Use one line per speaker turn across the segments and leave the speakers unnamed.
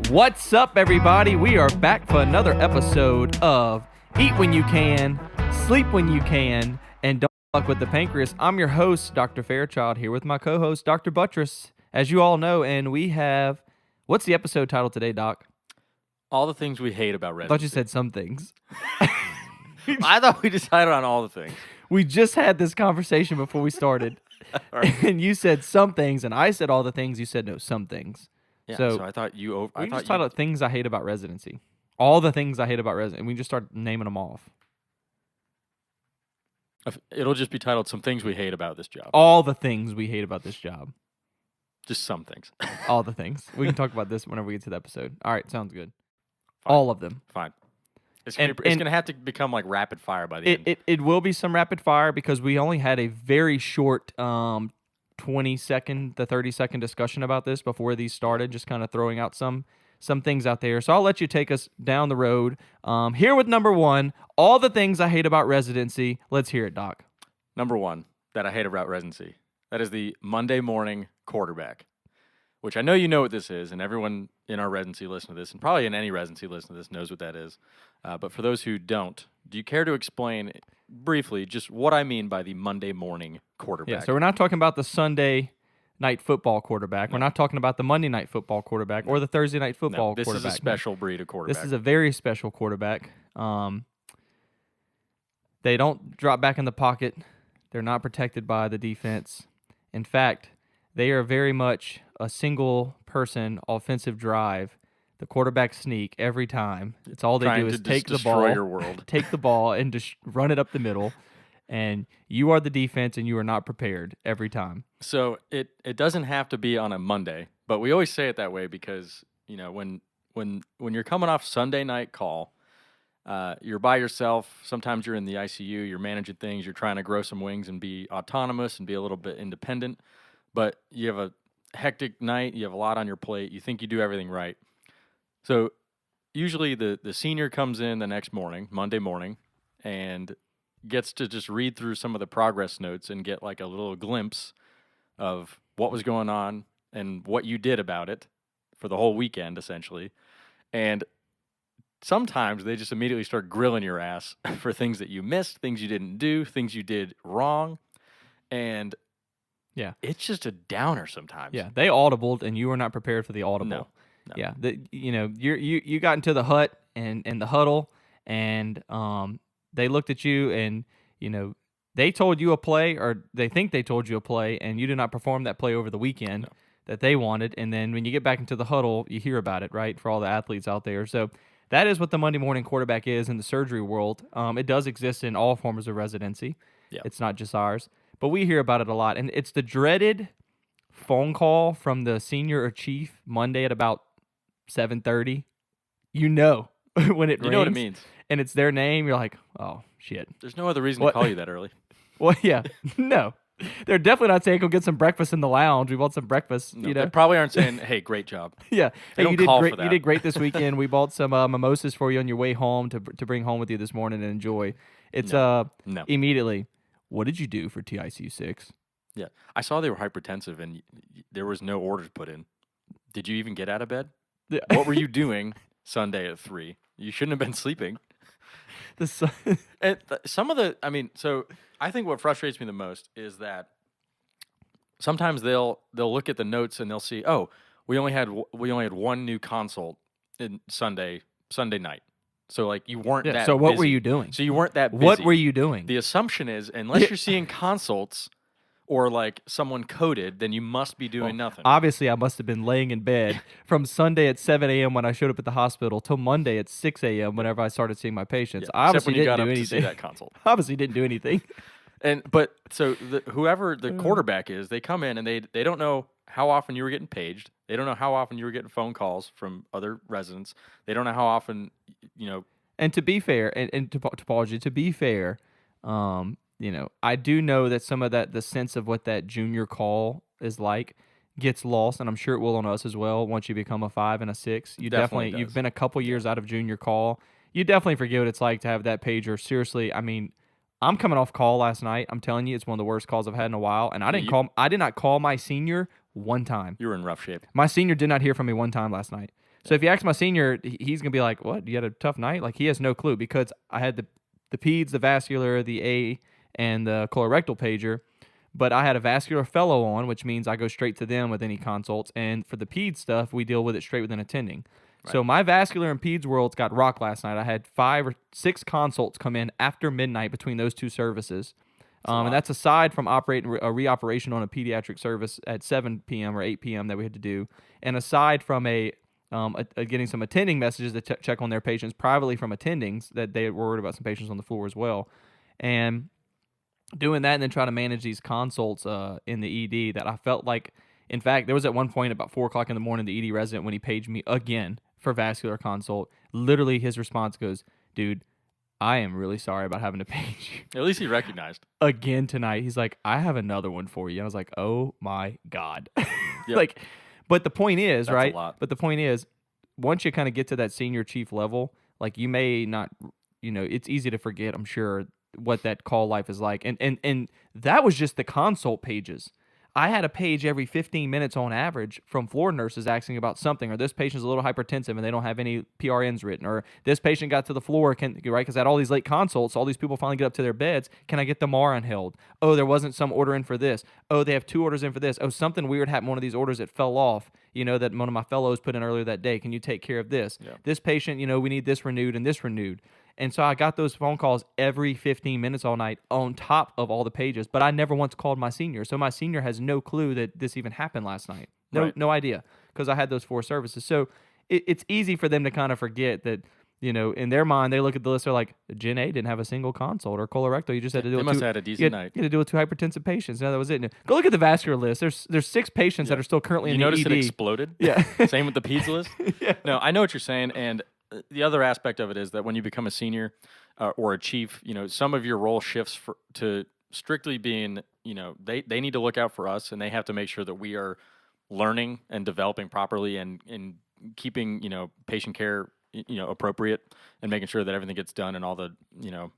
What's up, everybody? We are back for another episode of Eat When You Can, Sleep When You Can, and Don't Fuck With the Pancreas. I'm your host, Dr. Fairchild, here with my co-host, Dr. Buttress, as you all know, and we have... What's the episode title today, Doc?
All the things we hate about
I
Residency.
thought you said some things.
I thought we decided on all the things.
We just had this conversation before we started,
Right.
and you said some things, and I said all the things. You said no, some things.
Yeah,
So,
so I thought you...
We
I
can just
thought
title it Things I Hate About Residency. All the things I hate about Residency. We can just start naming them off.
It'll just be titled Some Things We Hate About This Job.
All the things we hate about this job.
Just some things.
All the things. We can talk about this whenever we get to the episode. All right, sounds good.
Fine.
All of them.
Fine. It's
And-
going to have to become like rapid fire by the end.
It will be some rapid fire because we only had a very short 20-second to 30-second discussion about this before these started, just kind of throwing out some things out there. So I'll let you take us down the road. Here with number one, all the things I hate about Residency. Let's hear it, Doc.
Number one that I hate about Residency, that is the Monday morning quarterback, which I know you know what this is, and everyone in our Residency listen to this, and probably in any Residency listen to this knows what that is. But for those who don't, do you care to explain briefly just what I mean by the Monday morning quarterback?
Yeah, so we're not talking about the Sunday night football quarterback. We're not talking about the Monday night football quarterback or the Thursday night football
this
quarterback.
is a special breed of quarterback.
This is a very special quarterback. They don't drop back in the pocket. They're not protected by the defense. In fact, they are very much a single-person offensive drive. The quarterback sneak every time. It's all they
Trying
do
to
is take the
destroy
ball,
your world.
take the ball, and just run it up the middle. And you are the defense, and you are not prepared every time.
So it doesn't have to be on a Monday, but we always say it that way because when you're coming off Sunday night call, you're by yourself. Sometimes you're in the ICU. You're managing things. You're trying to grow some wings and be autonomous and be a little bit independent. But you have a hectic night. You have a lot on your plate. You think you do everything right. So usually the senior comes in the next morning, Monday morning, and gets to just read through some of the progress notes and get like a little glimpse of what was going on and what you did about it for the whole weekend, essentially. And sometimes they just immediately start grilling your ass for things that you missed, things you didn't do, things you did wrong. And
yeah,
it's just a downer sometimes.
Yeah, they audibled, and you were not prepared for the audible.
No.
Yeah, you got into the hut and the huddle, and they looked at you, and they told you a play, or they think they told you a play, and you did not perform that play over the weekend that they wanted. And then when you get back into the huddle, you hear about it, right? For all the athletes out there, so that is what the Monday morning quarterback is in the surgery world. It does exist in all forms of residency.
Yeah.
It's not just ours, but we hear about it a lot, and it's the dreaded phone call from the senior or chief Monday at about 7:30. When it rings.
You know what it means.
And it's their name. You're like, oh, shit.
There's no other reason to call you that early.
Well, yeah. No. They're definitely not saying, go get some breakfast in the lounge. We want some breakfast.
No, they probably aren't saying, hey, great job.
Yeah.
They
Hey,
don't
you did
call
great.
for that.
You did great this weekend. We bought some mimosas for you on your way home to bring home with you this morning and enjoy. It's
No.
immediately, what did you do for TICU 6?
Yeah. I saw they were hypertensive and there was no orders put in. Did you even get out of bed?
Yeah.
What were you doing Sunday at 3? You shouldn't have been sleeping. And so I think what frustrates me the most is that sometimes they'll look at the notes and they'll see, oh, we only had one new consult in Sunday night. So like you weren't that
So what
busy.
were you doing?
So you weren't that busy.
What were you doing?
The assumption is unless you're seeing consults or like someone coded, then you must be doing nothing.
Obviously, I must have been laying in bed from Sunday at 7 a.m. when I showed up at the hospital till Monday at 6 a.m. whenever I started seeing my patients. I
Except
obviously
when you
didn't
got
do
up
anything.
to see that consult.
Obviously didn't do anything.
But so whoever the quarterback is, they come in and they don't know how often you were getting paged. They don't know how often you were getting phone calls from other residents. They don't know how often,
And to be fair, and to apology, to be fair, I do know that some of that, the sense of what that junior call is like, gets lost, and I'm sure it will on us as well. Once you become a 5 and a 6,
Definitely
you've
does.
been a couple years out of junior call. You definitely forget what it's like to have that pager. Seriously, I mean, I'm coming off call last night. I'm telling you, it's one of the worst calls I've had in a while, and I did not call my senior one time.
you were in rough shape.
My senior did not hear from me one time last night. So if you ask my senior, he's gonna be like, "What? You had a tough night?" Like he has no clue because I had the peds, the vascular, the A, and the colorectal pager. But I had a vascular fellow on, which means I go straight to them with any consults. And for the peds stuff, we deal with it straight with an attending.
Right.
So my vascular and peds worlds got rocked last night. I had 5 or 6 consults come in after midnight between those two services. And that's aside from operating a reoperation on a pediatric service at 7 p.m. or 8 p.m. that we had to do, and aside from getting some attending messages to check on their patients privately from attendings that they were worried about some patients on the floor as well, and doing that and then trying to manage these consults in the ED that I felt like, in fact, there was at one point about 4 o'clock in the morning, the ED resident, when he paged me again for vascular consult, literally his response goes, "Dude, I am really sorry about having to page you."
At least he recognized.
Again tonight. He's like, "I have another one for you." And I was like, "Oh my God." Like, but the point is,
That's
right?
a lot.
But the point is, once you kind of get to that senior chief level, like you may not, it's easy to forget, I'm sure, what that call life is like. And that was just the consult pages. I had a page every 15 minutes on average from floor nurses asking about something, or this patient's a little hypertensive and they don't have any PRNs written, or this patient got to the floor, right? Because I had all these late consults, all these people finally get up to their beds. Can I get the MAR held? Oh, there wasn't some order in for this. Oh, they have 2 orders in for this. Oh, something weird happened. One of these orders that fell off, that one of my fellows put in earlier that day. Can you take care of this?
Yeah.
This patient, we need this renewed and this renewed. And so I got those phone calls every 15 minutes all night on top of all the pages. But I never once called my senior. So my senior has no clue that this even happened last night. No idea, because I had those 4 services. So it's easy for them to kind of forget that, in their mind, they look at the list, they're like, Gen A didn't have a single consult, or colorectal. You just had to deal
They
with
must
2,
have had a decent night.
You had to deal with 2 hypertensive patients. No, that was it. Go look at the vascular list. There's 6 patients that are still currently in the ED.
You notice it exploded?
Yeah.
Same with the peds list?
Yeah.
No, I know what you're saying. And the other aspect of it is that when you become a senior or a chief, some of your role shifts to strictly being, they need to look out for us, and they have to make sure that we are learning and developing properly and keeping, patient care, appropriate, and making sure that everything gets done and all the,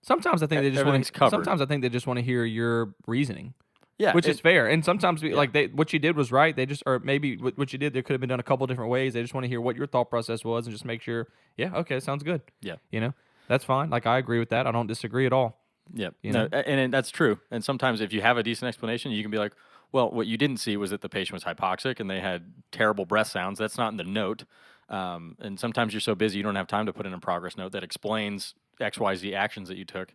Sometimes I think they just
everything's
want.
covered.
Sometimes I think they just want to hear your reasoning.
Yeah,
which is fair. And sometimes what you did was right. They just, or maybe what you did there could have been done a couple different ways. They just want to hear what your thought process was and just make sure. Yeah, okay, sounds good.
Yeah,
that's fine. Like I agree with that. I don't disagree at all.
Yeah, and that's true. And sometimes if you have a decent explanation, you can be like, well, what you didn't see was that the patient was hypoxic and they had terrible breath sounds. That's not in the note. And sometimes you're so busy you don't have time to put in a progress note that explains XYZ actions that you took.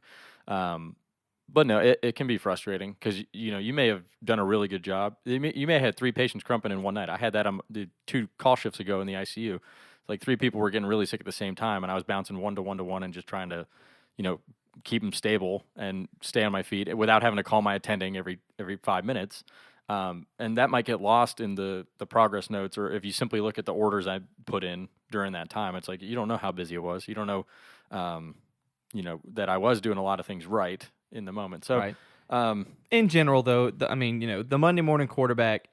But no, it can be frustrating because you may have done a really good job. You may have had 3 patients crumping in one night. I had that the 2 call shifts ago in the ICU. It's like 3 people were getting really sick at the same time, and I was bouncing 1 to 1 to 1 and just trying to, keep them stable and stay on my feet without having to call my attending every 5 minutes. And that might get lost in the progress notes, or if you simply look at the orders I put in during that time, it's like you don't know how busy it was. You don't know, that I was doing a lot of things right in the moment. So,
right. In general, though, the Monday morning quarterback,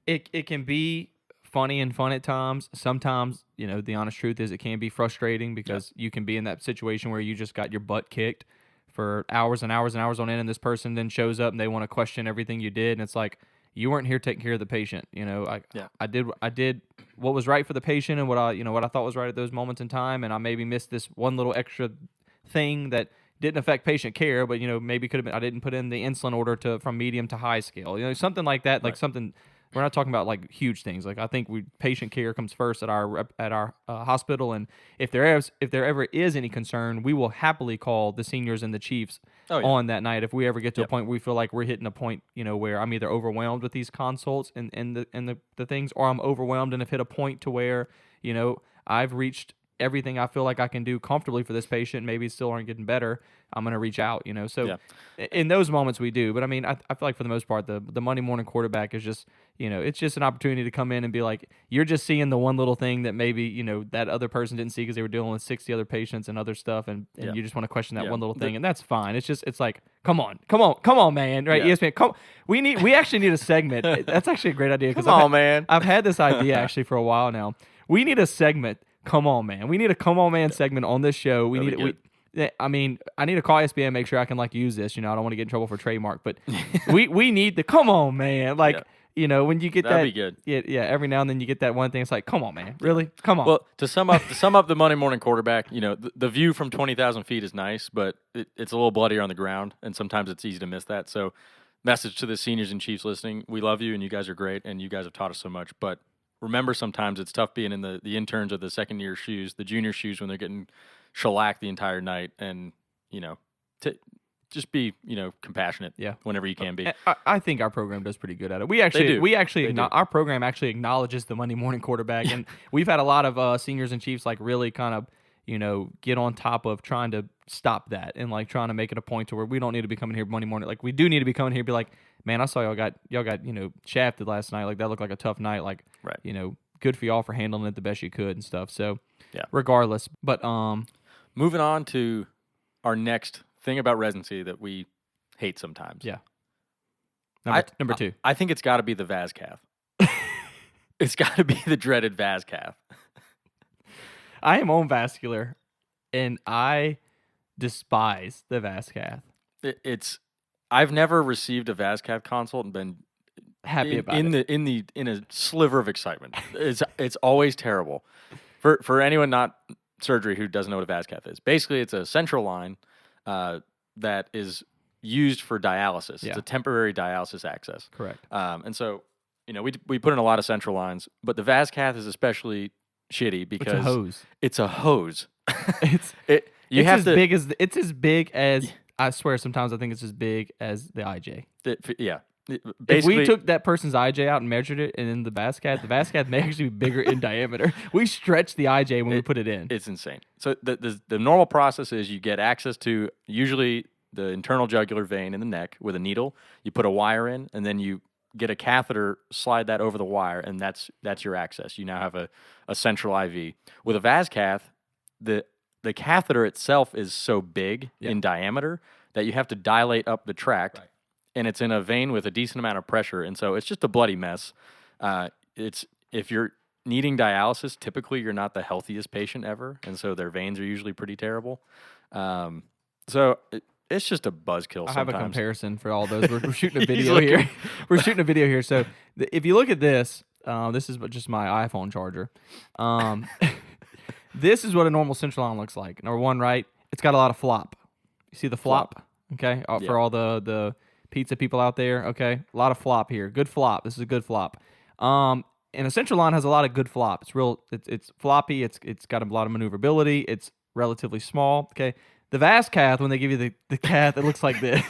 it can be funny and fun at times. Sometimes, the honest truth is it can be frustrating because you can be in that situation where you just got your butt kicked for hours and hours and hours on end, and this person then shows up and they want to question everything you did, and it's like you weren't here taking care of the patient. I did what was right for the patient and what I thought was right at those moments in time, and I maybe missed this one little extra thing that didn't affect patient care, but maybe could have been I didn't put in the insulin order from medium to high scale, something like that, like something. We're not talking about like huge things. Like I think patient care comes first at our hospital, and if there ever is any concern, we will happily call the seniors and the chiefs on that night if we ever get to a point where we feel like we're hitting a point, where I'm either overwhelmed with these consults and the things, or I'm overwhelmed and have hit a point to where I've reached everything I feel like I can do comfortably for this patient. Maybe still aren't getting better. I'm going to reach out, So in those moments we do. But I mean, I feel like for the most part, the Monday morning quarterback is just, it's just an opportunity to come in and be like, you're just seeing the one little thing that maybe, that other person didn't see because they were dealing with 60 other patients and other stuff. And you just want to question that one little thing. And that's fine. It's like, come on, man. Right. ESPN, we actually need a segment. That's actually a great idea.
Come on, man.
I've had this idea actually for a while now. We need a segment. Come on, man. We need a come on, man segment on this show. I need to call SBA and make sure I can use this. I don't want to get in trouble for trademark, but we need the come on, man. when you get
That'd
that,
be good.
yeah, every now and then you get that one thing. It's like, come on, man, really, come on.
Well, to sum up the Monday morning quarterback, the view from 20,000 feet is nice, but it's a little bloodier on the ground, and sometimes it's easy to miss that. So, message to the seniors and Chiefs listening: we love you, and you guys are great, and you guys have taught us so much. But remember, sometimes it's tough being in the interns or the second year shoes, the junior shoes when they're getting shellacked the entire night, and to just be compassionate.
Yeah.
Whenever you can be.
I think our program does pretty good at it. We actually,
do.
our program actually acknowledges the Monday morning quarterback, and we've had a lot of seniors and Chiefs like really kind of, get on top of trying to stop that and like trying to make it a point to where we don't need to be coming here Monday morning. Like we do need to be coming here and be like, man, I saw y'all got shafted last night. Like that looked like a tough night. Like
Right.
Good for y'all for handling it the best you could and stuff. So
Yeah.
regardless, but
moving on to our next thing about residency that we hate sometimes.
Yeah. Number two.
I think it's got to be the Vaz calf. It's got to be the dreaded Vaz calf.
I am on vascular, and I despise the Vaz calf.
I've never received a Vaz calf consult and been
Happy about it.
in a sliver of excitement. It's always terrible. For anyone not surgery who doesn't know what a Vaz calf is, basically it's a central line that is used for dialysis.
Yeah.
It's a temporary dialysis access.
Correct.
And so, we put in a lot of central lines, but the Vaz cath is especially shitty because
It's a hose.
It's
It's as big as I swear. Sometimes I think it's as big as the IJ. If we took that person's IJ out and measured it, and then the Vaz cath may actually be bigger in diameter. We stretch the IJ when we put it in.
It's insane. So the normal process is you get access to usually the internal jugular vein in the neck with a needle. You put a wire in, and then you get a catheter, slide that over the wire, and that's your access. You now have a central IV. With a Vaz cath, the catheter itself is so big in diameter that you have to dilate up the tract.
Right.
And it's in a vein with a decent amount of pressure, and so it's just a bloody mess. If you're needing dialysis, typically you're not the healthiest patient ever, and so their veins are usually pretty terrible. So it's just a buzzkill.
I have a comparison for all those. We're shooting a video here. We're shooting a video here. So if you look at this, this is just my iPhone charger. This is what a normal central line looks like. Number one, right? It's got a lot of flop. You see the flop? Okay, for all the pizza people out there, okay? A lot of flop here. Good flop. This is a good flop. And a central line has a lot of good flop. It's floppy. It's got a lot of maneuverability. It's relatively small, okay? The Vaz cath, when they give you the cath, it looks like this.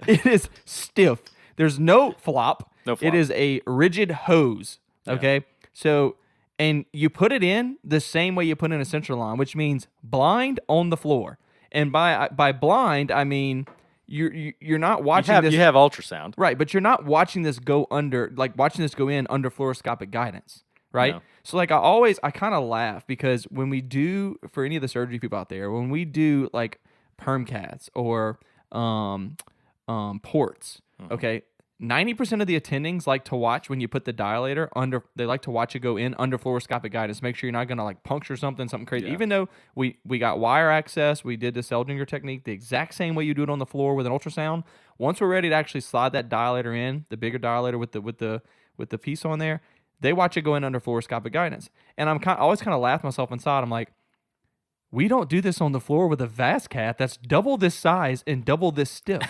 It is stiff. There's no flop.
No flop.
It is a rigid hose, okay?
Yeah.
So, and you put it in the same way you put in a central line, which means blind on the floor. And by blind, I mean you're not watching this.
You have ultrasound,
right? But you're not watching this go in under fluoroscopic guidance, right?
No.
So like I kind of laugh because when we do, for any of the surgery people out there, when we do like perm caths or ports, okay, 90% of the attendings like to watch when you put the dilator under. They like to watch it go in under fluoroscopic guidance. Make sure you're not going to like puncture something crazy.
Yeah.
Even though we got wire access, we did the Seldinger technique the exact same way you do it on the floor with an ultrasound. Once we're ready to actually slide that dilator in, the bigger dilator with the piece on there, they watch it go in under fluoroscopic guidance. And I always kind of laugh myself inside. I'm like, we don't do this on the floor with a Vaz cath that's double this size and double this stiff.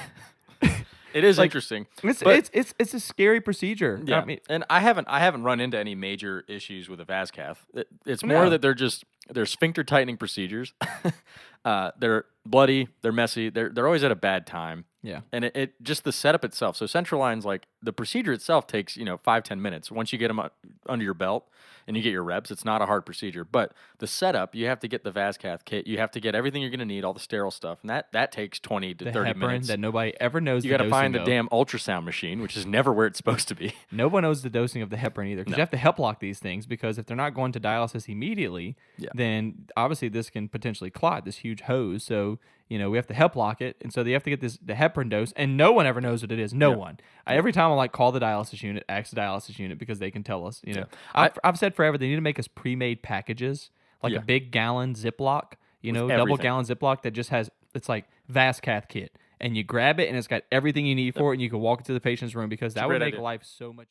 It is interesting.
It's a scary procedure.
Yeah,
I mean,
and I haven't run into any major issues with a Vaz cath. It's more that they're sphincter tightening procedures. They're bloody. They're messy. They're always at a bad time.
Yeah,
and it just the setup itself. So central lines, like the procedure itself takes 5-10 minutes. Once you get them under your belt and you get your reps, it's not a hard procedure. But the setup, you have to get the Vaz cath kit. You have to get everything you're going to need, all the sterile stuff, and that takes 20 to 30 minutes.
That nobody ever knows.
You got to find the damn ultrasound machine, which is never where it's supposed to be.
No one knows the dosing of the heparin either, because you have to hep lock these things. Because if they're not going to dialysis immediately, then obviously this can potentially clot this huge hose. So we have to hep lock it, and so they have to get the heparin dose, and no one ever knows what it is. No one. Every time I like call the dialysis unit, ask the dialysis unit because they can tell us. I've said forever they need to make us pre-made packages, like a big gallon Ziploc, double gallon Ziploc that just has it's like Vaz cath kit, and you grab it, and it's got everything you need for it, and you can walk into the patient's room because
a
that would
great
make
idea.
life so much